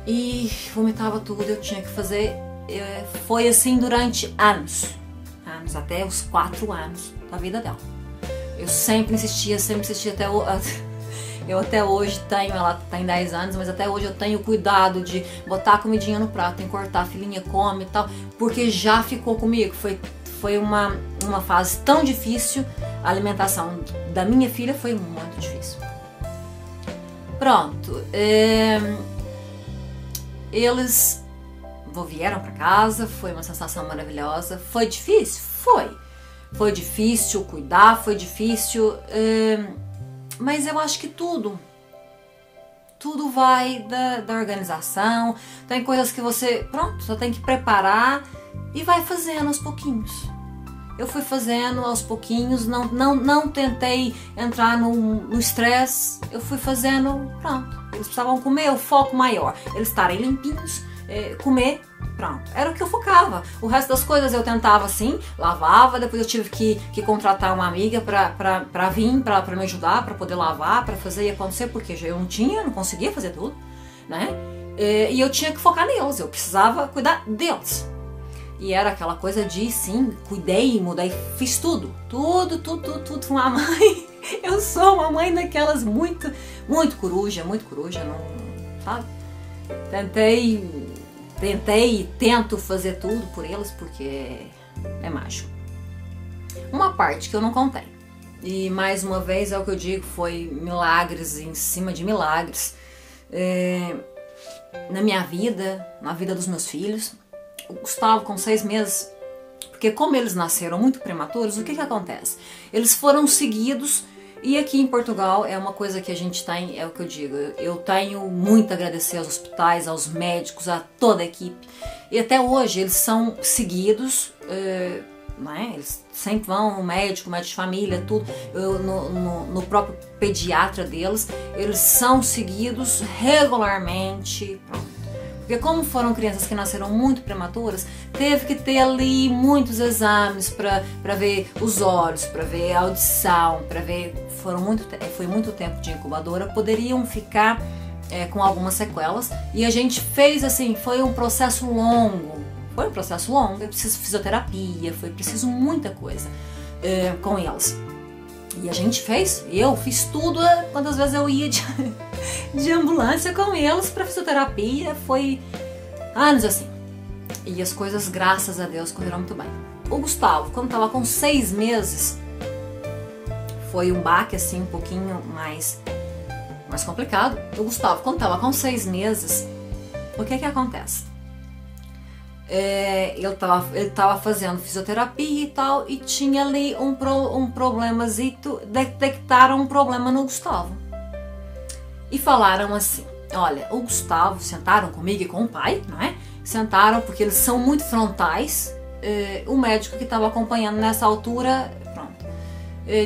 e vomitava tudo. Eu tinha que fazer, foi assim durante anos, até os 4 anos da vida dela. Eu sempre insistia até eu até hoje tenho, ela tem 10 anos, mas até hoje eu tenho cuidado de botar a comidinha no prato, em cortar, a filhinha come e tal, porque já ficou comigo. Foi uma fase tão difícil, a alimentação da minha filha foi muito difícil. Pronto, eles vieram para casa, foi uma sensação maravilhosa. Foi difícil? Foi difícil cuidar, foi difícil, mas eu acho que tudo vai da organização. Tem coisas que você, só tem que preparar e vai fazendo aos pouquinhos. Eu fui fazendo aos pouquinhos, não tentei entrar no estresse, eu fui fazendo, Eles precisavam comer, o foco maior, eles estarem limpinhos, comer, era o que eu focava. O resto das coisas eu tentava assim, lavava, depois eu tive que contratar uma amiga pra vir, pra me ajudar, pra poder lavar, pra fazer e acontecer, porque eu não conseguia fazer tudo, né? E eu tinha que focar neles, eu precisava cuidar deles. E era aquela coisa de, sim, cuidei, mudei, fiz tudo. Tudo. Uma mãe, eu sou uma mãe daquelas muito coruja, não, sabe? Tentei e tento fazer tudo por eles, porque é mágico. Uma parte que eu não contei, e mais uma vez é o que eu digo, foi milagres em cima de milagres, na minha vida, na vida dos meus filhos. O Gustavo com 6 meses, porque como eles nasceram muito prematuros, o que acontece? Eles foram seguidos, e aqui em Portugal é uma coisa que a gente tem, é o que eu digo, eu tenho muito a agradecer aos hospitais, aos médicos, a toda a equipe, e até hoje eles são seguidos, né? Eles sempre vão no médico de família, tudo, no próprio pediatra deles, eles são seguidos regularmente, Porque como foram crianças que nasceram muito prematuras, teve que ter ali muitos exames para ver os olhos, para ver a audição, para ver... Foi muito tempo de incubadora, poderiam ficar com algumas sequelas. E a gente fez assim, foi um processo longo. Foi preciso fisioterapia, foi preciso muita coisa com eles. E a gente eu fiz tudo, quantas vezes eu ia de ambulância com eles para fisioterapia, foi anos assim. E as coisas, graças a Deus, correram muito bem. O Gustavo, quando estava com 6 meses, foi um baque assim, um pouquinho mais complicado. O Gustavo, quando estava com 6 meses, o que acontece? Ele tava fazendo fisioterapia e tal, e tinha ali um problemazito, detectaram um problema no Gustavo. E falaram assim, olha, o Gustavo, sentaram comigo e com o pai, não é? Sentaram, porque eles são muito frontais. O médico que estava acompanhando nessa altura,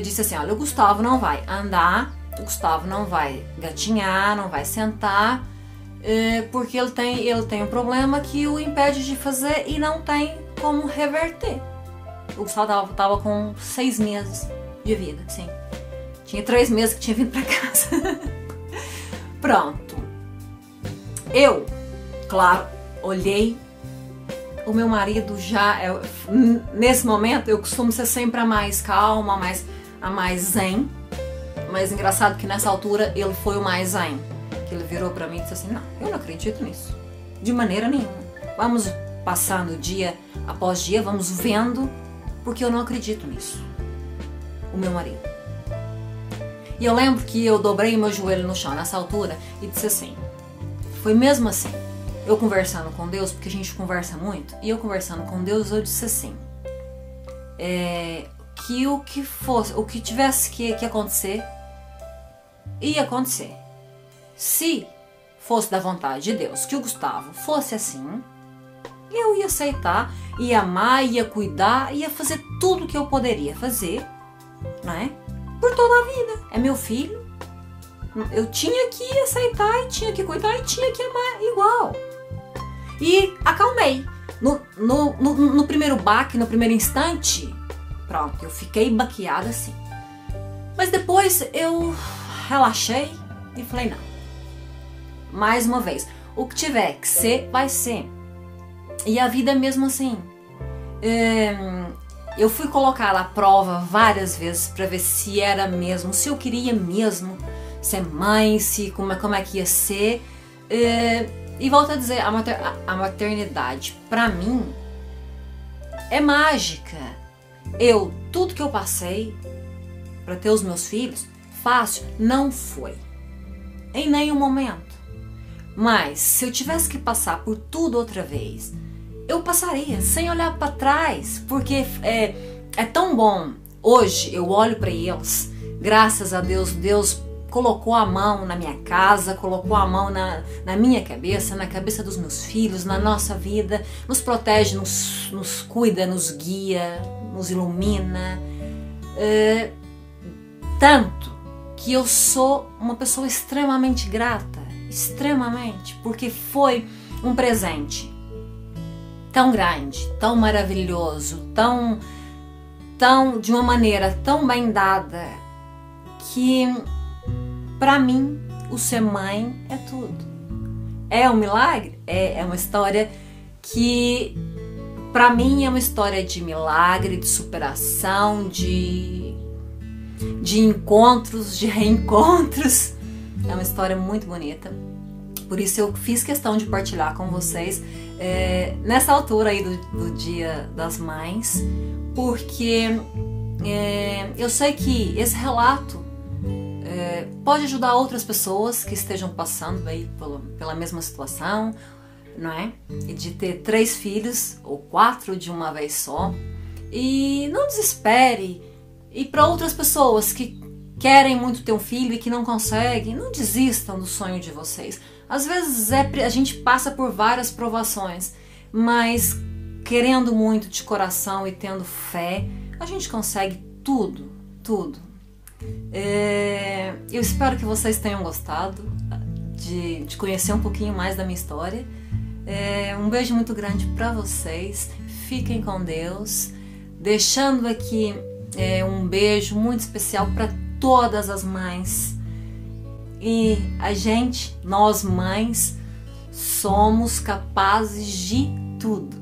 disse assim, olha, o Gustavo não vai andar, o Gustavo não vai gatinhar, não vai sentar, porque ele tem um problema que o impede de fazer e não tem como reverter. O Gustavo estava com 6 meses de vida, sim. Tinha 3 meses que tinha vindo para casa. Pronto. Eu, claro, olhei. O meu marido nesse momento, eu costumo ser sempre a mais calma, a mais zen. Mas engraçado que nessa altura ele foi o mais zen. Ele virou pra mim e disse assim, não, eu não acredito nisso, de maneira nenhuma. Vamos passando dia após dia, vamos vendo, porque eu não acredito nisso. O meu marido. E eu lembro que eu dobrei o meu joelho no chão nessa altura e disse assim, foi mesmo assim, eu conversando com Deus, porque a gente conversa muito, e eu conversando com Deus, eu disse assim, que o que tivesse que acontecer, ia acontecer. Se fosse da vontade de Deus, que o Gustavo fosse assim, eu ia aceitar, ia amar, ia cuidar, ia fazer tudo que eu poderia fazer, né? Por toda a vida. É meu filho. Eu tinha que aceitar, e tinha que cuidar, e tinha que amar igual. E acalmei. No primeiro baque, no primeiro instante, pronto, eu fiquei baqueada assim. Mas depois eu relaxei e falei, não. Mais uma vez, o que tiver que ser, vai ser. E a vida é mesmo assim. Eu fui colocá-la à prova várias vezes para ver se era mesmo, se eu queria mesmo ser mãe, se como é que ia ser. E volto a dizer, a maternidade para mim é mágica. Tudo que eu passei para ter os meus filhos, fácil não foi. Em nenhum momento. Mas se eu tivesse que passar por tudo outra vez, eu passaria sem olhar para trás, porque é tão bom. Hoje eu olho para eles, graças a Deus, Deus colocou a mão na minha casa, colocou a mão na minha cabeça, na cabeça dos meus filhos, na nossa vida, nos protege, nos cuida, nos guia, nos ilumina. Tanto que eu sou uma pessoa extremamente grata, extremamente, porque foi um presente tão grande, tão maravilhoso, tão de uma maneira tão bem dada, que para mim o ser mãe é tudo. É um milagre? É uma história que para mim é uma história de milagre, de superação, de encontros, de reencontros. É uma história muito bonita. Por isso eu fiz questão de partilhar com vocês nessa altura aí do Dia das Mães, porque eu sei que esse relato pode ajudar outras pessoas que estejam passando aí pela mesma situação, não é? De ter 3 filhos ou 4 de uma vez só. E não desespere. E para outras pessoas que querem muito ter um filho e que não conseguem, não desistam do sonho de vocês. Às vezes a gente passa por várias provações, mas querendo muito de coração e tendo fé, a gente consegue tudo, tudo. Eu espero que vocês tenham gostado de conhecer um pouquinho mais da minha história. Um beijo muito grande para vocês. Fiquem com Deus. Deixando aqui um beijo muito especial para todas as mães. E nós mães, somos capazes de tudo.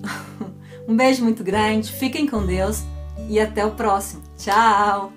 Um beijo muito grande. Fiquem com Deus e até o próximo. Tchau!